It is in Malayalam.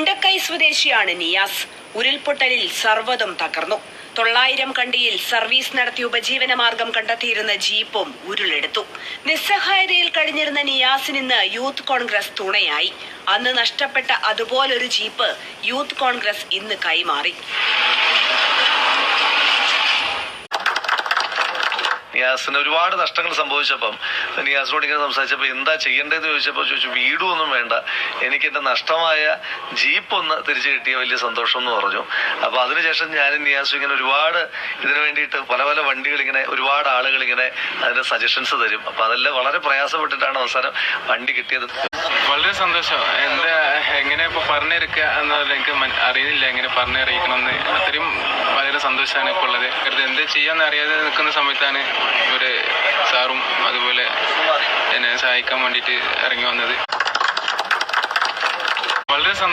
മുണ്ടക്കൈ സ്വദേശിയാണ് നിയാസ്. ഉരുൾപൊട്ടലിൽ സർവ്വതും തകർന്നു. 900 കണ്ടിയിൽ സർവീസ് നടത്തി ഉപജീവന മാർഗം കണ്ടെത്തിയിരുന്ന ജീപ്പും ഉരുളെടുത്തു. നിസ്സഹായതയിൽ കഴിഞ്ഞിരുന്ന നിയാസിന് ഇന്ന് യൂത്ത് കോൺഗ്രസ് തുണയായി. അന്ന് നഷ്ടപ്പെട്ട അതുപോലൊരു ജീപ്പ് യൂത്ത് കോൺഗ്രസ് ഇന്ന് കൈമാറി. നിയാസിന് ഒരുപാട് നഷ്ടങ്ങൾ സംഭവിച്ചപ്പം നിയാസിനോട് ഇങ്ങനെ സംസാരിച്ചപ്പോൾ എന്താ ചെയ്യേണ്ടതെന്ന് ചോദിച്ചു വീടും ഒന്നും വേണ്ട, എനിക്ക് എൻ്റെ നഷ്ടമായ ജീപ്പ് ഒന്ന് തിരിച്ചു കിട്ടിയ വലിയ സന്തോഷം എന്ന് പറഞ്ഞു. അപ്പോൾ അതിനുശേഷം ഞാനും നിയാസും ഇങ്ങനെ ഒരുപാട് ഇതിനു വേണ്ടിയിട്ട് പല പല വണ്ടികൾ ഇങ്ങനെ ഒരുപാട് ആളുകൾ ഇങ്ങനെ അതിന്റെ സജഷൻസ് തരും. അപ്പോൾ അതെല്ലാം വളരെ പ്രയാസപ്പെട്ടിട്ടാണ് അവസാനം വണ്ടി കിട്ടിയത്. വളരെ സന്തോഷം. എങ്ങനെ ഇപ്പൊ പറഞ്ഞിരിക്കുക എന്നത് എനിക്ക് അറിയുന്നില്ല, എങ്ങനെ പറഞ്ഞറിയിക്കണമെന്ന്. അത്രയും വളരെ സന്തോഷമാണ് ഇപ്പോൾ ഉള്ളത്. എന്ത് ചെയ്യാന്ന് അറിയാതെ നിൽക്കുന്ന സമയത്താണ് ഒരു സാറും അതുപോലെ എന്നെ സഹായിക്കാൻ വേണ്ടിയിട്ട് ഇറങ്ങി വന്നത്. വളരെ സന്തോഷം.